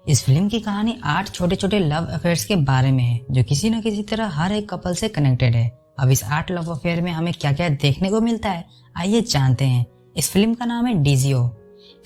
इस फिल्म की कहानी 8 छोटे छोटे लव अफेयर्स के बारे में है जो किसी न किसी तरह हर एक कपल से कनेक्टेड है। अब इस 8 लव अफेयर में हमें क्या क्या देखने को मिलता है, आइए जानते हैं। इस फिल्म का नाम है डीजीओ।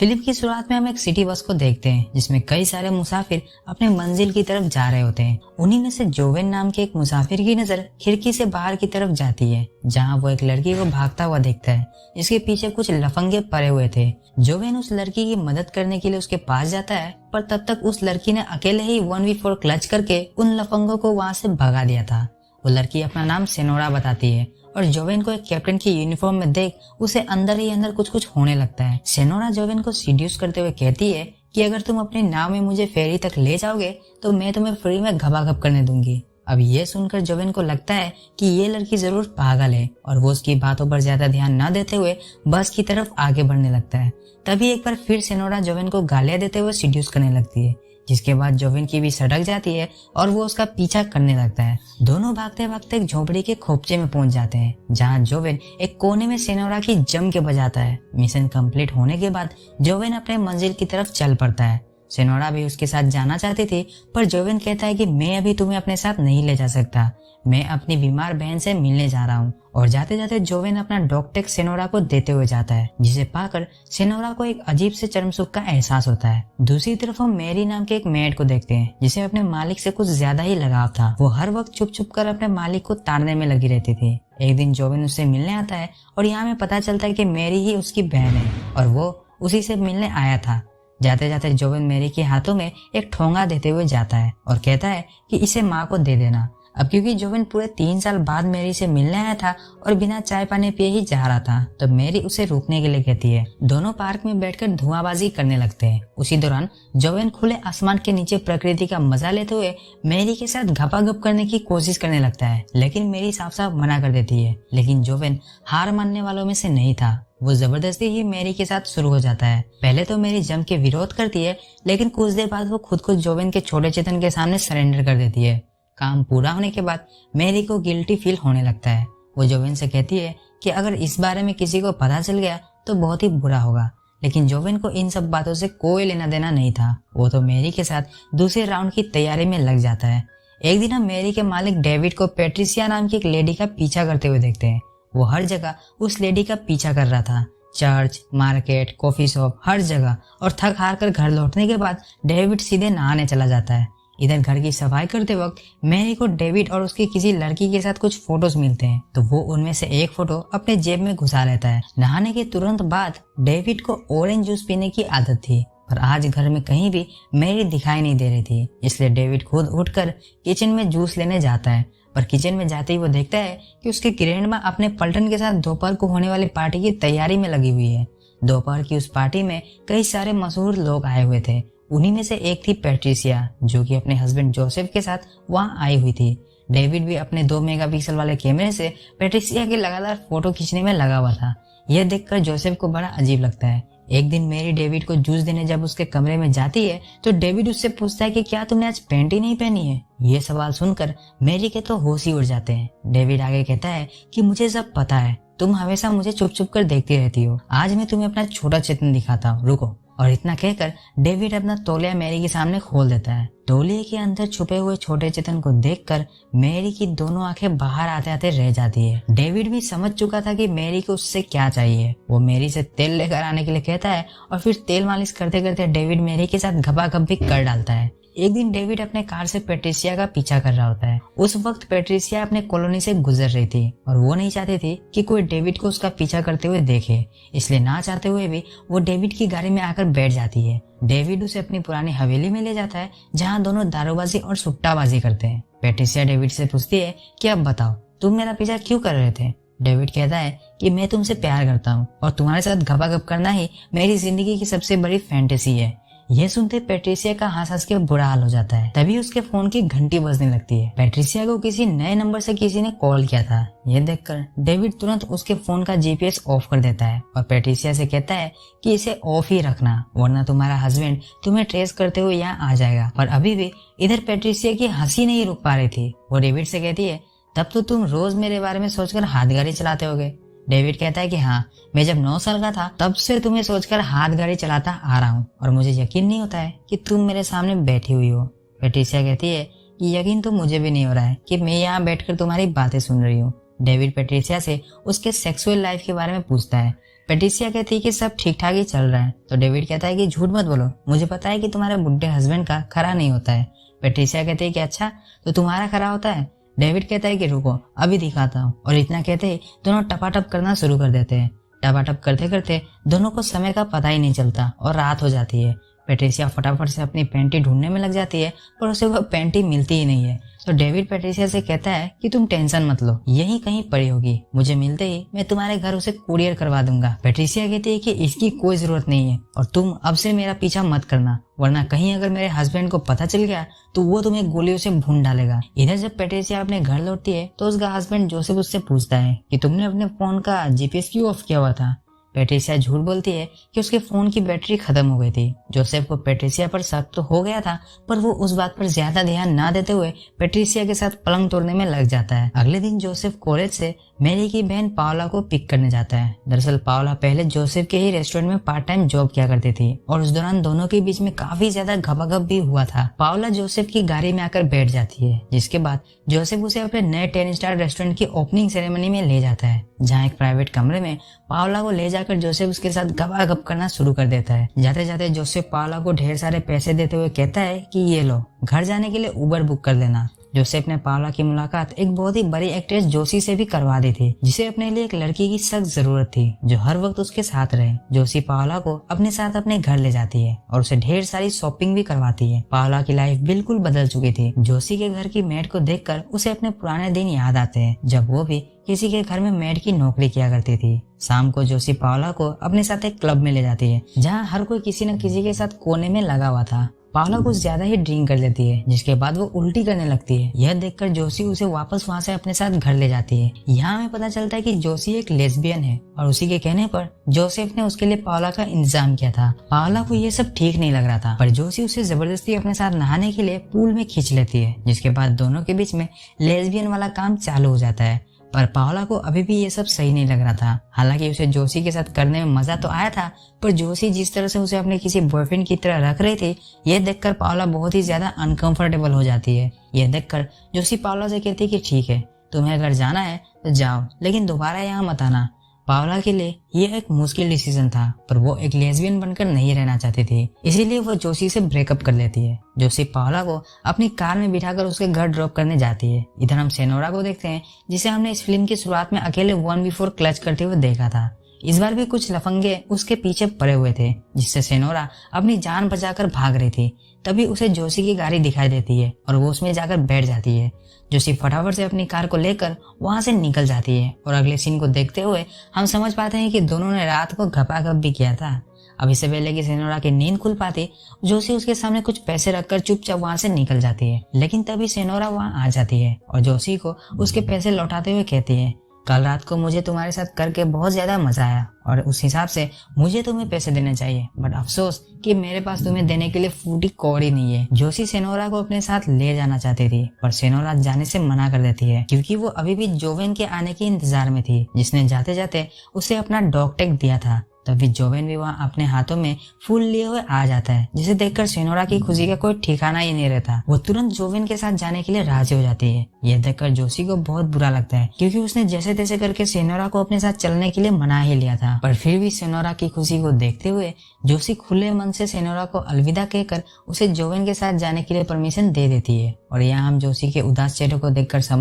फिल्म की शुरुआत में हम एक सिटी बस को देखते हैं जिसमें कई सारे मुसाफिर अपने मंजिल की तरफ जा रहे होते हैं। उन्हीं में से जोवेन नाम के एक मुसाफिर की नजर खिड़की से बाहर की तरफ जाती है जहां वो एक लड़की को भागता हुआ देखता है जिसके पीछे कुछ लफंगे पड़े हुए थे। जोवेन उस लड़की की मदद करने के लिए उसके पास जाता है, पर तब तक उस लड़की ने अकेले ही 1v4 क्लच करके उन लफंगों को वहां से भगा दिया था। वो लड़की अपना नाम सेनोरा बताती है और जोवेन को एक कैप्टन की यूनिफॉर्म में देख उसे अंदर ही अंदर कुछ कुछ होने लगता है। सेनोरा जोवेन को सीड्यूस करते हुए कहती है कि अगर तुम अपने नाव में मुझे फेरी तक ले जाओगे तो मैं तुम्हें फ्री में घबाघब करने दूंगी। अब ये सुनकर जोवेन को लगता है कि ये लड़की जरूर पागल है और वो उसकी बातों पर ज्यादा ध्यान न देते हुए बस की तरफ आगे बढ़ने लगता है। तभी एक बार फिर सेनोरा जोवेन को गालियां देते हुए सीड्यूस करने लगती है, जिसके बाद जोवेन की भी सड़क जाती है और वो उसका पीछा करने लगता है। दोनों भागते भागते एक झोपड़ी के खोपचे में पहुंच जाते हैं जहां जोवेन एक कोने में सेनोरा की जम के बजाता है। मिशन कंप्लीट होने के बाद जोवेन अपने मंजिल की तरफ चल पड़ता है। सेनोरा भी उसके साथ जाना चाहती थी, पर जोवेन कहता है कि मैं अभी तुम्हें अपने साथ नहीं ले जा सकता, मैं अपनी बीमार बहन से मिलने जा रहा हूँ। और जाते जाते जोवेन अपना डॉग टैग सेनोरा को देते हुए जाता है, जिसे पाकर सेनोरा को एक अजीब से चरम सुख का एहसास होता है। दूसरी तरफ हम मैरी नाम के एक मेड को देखते हैं जिसे अपने मालिक से कुछ ज्यादा ही लगाव था। वो हर वक्त छुप छुप कर अपने मालिक को ताड़ने में लगी रहती थी। एक दिन जोवेन उससे मिलने आता है और यहाँ में पता चलता है कि मैरी ही उसकी बहन है और वो उसी से मिलने आया था। जाते जाते जोवेन मैरी के हाथों में एक ठोंगा देते हुए जाता है और कहता है कि इसे माँ को दे देना। अब क्योंकि जोवेन पूरे 3 साल बाद मैरी से मिलने आया था और बिना चाय पानी पिए ही जा रहा था, तो मैरी उसे रुकने के लिए कहती है। दोनों पार्क में बैठकर धुआंबाजी करने लगते हैं। उसी दौरान जोवेन खुले आसमान के नीचे प्रकृति का मजा लेते हुए मैरी के साथ घपाघप करने की कोशिश करने लगता है, लेकिन मैरी साफ साफ मना कर देती है। लेकिन जोवेन हार मानने वालों में से नहीं था। वो जबरदस्ती ही मैरी के साथ शुरू हो जाता है। पहले तो मैरी जम के विरोध करती है, लेकिन कुछ देर बाद वो खुद को जोवेन के छोटे चेतन के सामने सरेंडर कर देती है। काम पूरा होने के बाद मैरी को गिल्टी फील होने लगता है। वो जोवेन से कहती है कि अगर इस बारे में किसी को पता चल गया तो बहुत ही बुरा होगा, लेकिन जोवेन को इन सब बातों से कोई लेना देना नहीं था। वो तो मैरी के साथ दूसरे राउंड की तैयारी में लग जाता है। एक दिन हम मैरी के मालिक डेविड को पैट्रिसिया नाम की एक लेडी का पीछा करते हुए देखते हैं। वो हर जगह उस लेडी का पीछा कर रहा था, चर्च, मार्केट, कॉफी शॉप, हर जगह। और थक हार कर घर लौटने के बाद डेविड सीधे नहाने चला जाता है। इधर घर की सफाई करते वक्त मैरी को डेविड और उसकी किसी लड़की के साथ कुछ फोटोज मिलते हैं, तो वो उनमें से एक फोटो अपने जेब में घुसा लेता है। नहाने के तुरंत बाद डेविड को ऑरेंज जूस पीने की आदत थी, पर आज घर में कहीं भी मैरी दिखाई नहीं दे रही थी, इसलिए डेविड खुद उठकर किचन में जूस लेने जाता है। पर किचन में जाते ही वो देखता है कि उसकी ग्रैंडमा अपने पलटन के साथ दोपहर को होने वाली पार्टी की तैयारी में लगी हुई है। दोपहर की उस पार्टी में कई सारे मशहूर लोग आए हुए थे। उन्हीं में से एक थी पैट्रिसिया, जो कि अपने हस्बैंड जोसेफ के साथ वहां आई हुई थी। डेविड भी अपने 2 मेगापिक्सल वाले कैमरे से पैट्रिसिया की लगातार फोटो खींचने में लगा हुआ था। यह देखकर जोसेफ को बड़ा अजीब लगता है। एक दिन मैरी डेविड को जूस देने जब उसके कमरे में जाती है तो डेविड उससे पूछता है कि क्या तुमने आज पैंट ही नहीं पहनी है। ये सवाल सुनकर मैरी के तो होश ही उड़ जाते हैं। डेविड आगे कहता है कि मुझे सब पता है, तुम हमेशा मुझे चुप चुप कर देखती रहती हो, आज मैं तुम्हें अपना छोटा चेतन दिखाता हूँ, रुको। और इतना कहकर डेविड अपना तौलिया मैरी के सामने खोल देता है। तौलिए के अंदर छुपे हुए छोटे चेतन को देखकर मैरी की दोनों आंखें बाहर आते आते रह जाती है। डेविड भी समझ चुका था कि मैरी को उससे क्या चाहिए। वो मैरी से तेल लेकर आने के लिए कहता है और फिर तेल मालिश करते करते डेविड मैरी के साथ घपाघप भी कर डालता है। एक दिन डेविड अपने कार से पैट्रिसिया का पीछा कर रहा होता है। उस वक्त पैट्रिसिया अपने कॉलोनी से गुजर रही थी और वो नहीं चाहती थी कि कोई डेविड को उसका पीछा करते हुए देखे, इसलिए ना चाहते हुए भी वो डेविड की गाड़ी में आकर बैठ जाती है। डेविड उसे अपनी पुरानी हवेली में ले जाता है जहाँ दोनों दारूबाजी और सुट्टाबाजी करते हैं। पैट्रिसिया डेविड से पूछती है कि अब बताओ, तुम मेरा पीछा क्यों कर रहे थे। डेविड कहता है कि मैं तुमसे प्यार करता हूँ और तुम्हारे साथ घपाघप करना ही मेरी जिंदगी की सबसे बड़ी फैंटेसी है। यह सुनते पैट्रिसिया का हंस हंस के बुरा हाल हो जाता है। तभी उसके फोन की घंटी बजने लगती है। पैट्रिसिया को किसी नए नंबर से किसी ने कॉल किया था। यह देखकर डेविड तुरंत उसके फोन का जीपीएस ऑफ कर देता है और पैट्रिसिया से कहता है कि इसे ऑफ ही रखना, वरना तुम्हारा हस्बैंड तुम्हें ट्रेस करते हुए यहाँ आ जाएगा। पर अभी भी इधर पैट्रिसिया की हंसी नहीं रुक पा रही थी। वो डेविड से कहती है, तब तो तुम रोज मेरे बारे में सोचकर हाथगाड़ी चलाते होगे। डेविड कहता है कि हाँ, मैं जब 9 साल का था तब से तुम्हें सोचकर हाथ गाड़ी चलाता आ रहा हूँ और मुझे यकीन नहीं होता है कि तुम मेरे सामने बैठी हुई हो। पेट्रिसिया कहती है कि यकीन तो मुझे भी नहीं हो रहा है कि मैं यहाँ बैठकर तुम्हारी बातें सुन रही हूँ। डेविड पेट्रिसिया से उसके सेक्सुअल लाइफ के बारे में पूछता है। पेट्रिसिया कहती है कि सब ठीक ठाक ही चल रहा है। तो डेविड कहता है कि झूठ मत बोलो, मुझे पता है कि तुम्हारे बुढ़े हस्बैंड का खरा नहीं होता है। पेट्रिसिया कहती है कि अच्छा, तो तुम्हारा खरा होता है। डेविड कहता है कि रुको, अभी दिखाता हूँ। और इतना कहते ही दोनों टपाटप करना शुरू कर देते हैं। टपाटप करते करते दोनों को समय का पता ही नहीं चलता और रात हो जाती है। पेट्रिसिया फटाफट से अपनी पैंटी ढूंढने में लग जाती है पर उसे वह पैंटी मिलती ही नहीं है। तो डेविड पेट्रिसिया से कहता है कि तुम टेंशन मत लो, यही कहीं पड़ी होगी, मुझे मिलते ही मैं तुम्हारे घर उसे कुरियर करवा दूंगा। पेट्रिसिया कहती है कि इसकी कोई जरूरत नहीं है और तुम अब से मेरा पीछा मत करना, वरना कहीं अगर मेरे हस्बैंड को पता चल गया तो वो तुम्हें गोलियों से भून डालेगा। इधर जब पेट्रिसिया अपने घर लौटती है तो उसका हस्बैंड जोसेफ उससे पूछता है कि तुमने अपने फोन का जीपीएस क्यों ऑफ किया हुआ था। पेट्रिसिया झूठ बोलती है कि उसके फोन की बैटरी खत्म हो गई थी। जोसेफ को पेट्रिसिया पर शक तो हो गया था पर वो उस बात पर ज्यादा ध्यान ना देते हुए पेट्रिसिया के साथ पलंग तोड़ने में लग जाता है। अगले दिन जोसेफ कॉलेज से मैरी की बहन पावला को पिक करने जाता है। दरअसल पावला पहले जोसेफ के ही रेस्टोरेंट में पार्ट टाइम जॉब किया करती थी और उस दौरान दोनों के बीच में काफी ज्यादा घपाघप भी हुआ था। पावला जोसेफ की गाड़ी में आकर बैठ जाती है, जिसके बाद जोसेफ उसे अपने नए 10 स्टार रेस्टोरेंट की ओपनिंग सेरेमनी में ले जाता है, जहाँ एक प्राइवेट कमरे में पावला को ले जाकर जोसेफ उसके साथ गपागप करना शुरू कर देता है। जाते जाते जोसेफ पावला को ढेर सारे पैसे देते हुए कहता है कि ये लो, घर जाने के लिए उबर बुक कर देना। जोसेफ ने पावला की मुलाकात एक बहुत ही बड़ी एक्ट्रेस जोशी से भी करवा दी थी, जिसे अपने लिए एक लड़की की सख्त जरूरत थी जो हर वक्त उसके साथ रहे। जोशी पावला को अपने साथ अपने घर ले जाती है और उसे ढेर सारी शॉपिंग भी करवाती है। पावला की लाइफ बिल्कुल बदल चुकी थी। जोशी के घर की मेड को देखकर उसे अपने पुराने दिन याद आते हैं, जब वो भी किसी के घर में मेड की नौकरी किया करती थी। शाम को जोशी पावला को अपने साथ एक क्लब में ले जाती है, जहाँ हर कोई किसी न किसी के साथ कोने में लगा हुआ था। पावला कुछ ज्यादा ही ड्रिंक कर लेती है, जिसके बाद वो उल्टी करने लगती है। यह देखकर जोशी उसे वापस वहाँ से अपने साथ घर ले जाती है। यहाँ हमें पता चलता है कि जोशी एक लेस्बियन है और उसी के कहने पर जोसेफ ने उसके लिए पावला का इंतजाम किया था। पावला को ये सब ठीक नहीं लग रहा था, पर जोशी उसे जबरदस्ती अपने साथ नहाने के लिए पूल में खींच लेती है, जिसके बाद दोनों के बीच में लेस्बियन वाला काम चालू हो जाता है। पर पावला को अभी भी ये सब सही नहीं लग रहा था। हालांकि उसे जोशी के साथ करने में मजा तो आया था, पर जोशी जिस तरह से उसे अपने किसी बॉयफ्रेंड की तरह रख रही थी, यह देखकर पावला बहुत ही ज्यादा अनकंफर्टेबल हो जाती है। यह देखकर जोशी पावला से कहती है कि ठीक है, तुम्हें अगर जाना है तो जाओ, लेकिन दोबारा यहाँ मत आना। पावला के लिए यह एक मुश्किल डिसीजन था, पर वो एक लेस्बियन बनकर नहीं रहना चाहती थी, इसीलिए वो जोशी से ब्रेकअप कर लेती है। जोशी पावला को अपनी कार में बिठाकर उसके घर ड्रॉप करने जाती है। इधर हम सेनोरा को देखते हैं, जिसे हमने इस फिल्म की शुरुआत में अकेले 1v4 क्लच करते हुए देखा था। इस बार भी कुछ लफंगे उसके पीछे पड़े हुए थे, जिससे सेनोरा अपनी जान बचाकर भाग रही थी। तभी उसे जोशी की गाड़ी दिखाई देती है और वो उसमें जाकर बैठ जाती है। जोशी फटाफट से अपनी कार को लेकर वहां से निकल जाती है और अगले सीन को देखते हुए हम समझ पाते हैं कि दोनों ने रात को घपाघप भी किया था। अब इससे पहले कि सेनोरा की नींद खुल पाती, जोशी उसके सामने कुछ पैसे रखकर चुपचाप वहां से निकल जाती है, लेकिन तभी सेनोरा वहां आ जाती है और जोशी को उसके पैसे लौटाते हुए कहती है, कल रात को मुझे तुम्हारे साथ करके बहुत ज्यादा मजा आया और उस हिसाब से मुझे तुम्हें पैसे देने चाहिए, बट अफसोस कि मेरे पास तुम्हें देने के लिए फूटी कौड़ी नहीं है। जोशी सेनोरा को अपने साथ ले जाना चाहती थी, पर सेनोरा जाने से मना कर देती है, क्योंकि वो अभी भी जोवेन के आने के इंतजार में थी, जिसने जाते जाते उसे अपना डॉग टैग दिया था। तभी जोवेन भी वहाँ अपने हाथों में फूल लिए हुए आ जाता है, जिसे देखकर सेनोरा की खुशी का कोई ठिकाना ही नहीं रहता। वो तुरंत जोवेन के साथ जाने के लिए राजी हो जाती है। यह देखकर जोशी को बहुत बुरा लगता है, क्योंकि उसने जैसे तैसे करके सेनोरा को अपने साथ चलने के लिए मना ही लिया था, पर फिर भी सेनोरा की खुशी को देखते हुए जोशी खुले मन से सेनोरा को अलविदा कहकर उसे जोवेन के साथ जाने के लिए परमिशन दे देती है। और यहाँ हम जोशी के उदास चेहरे को देखकर समझ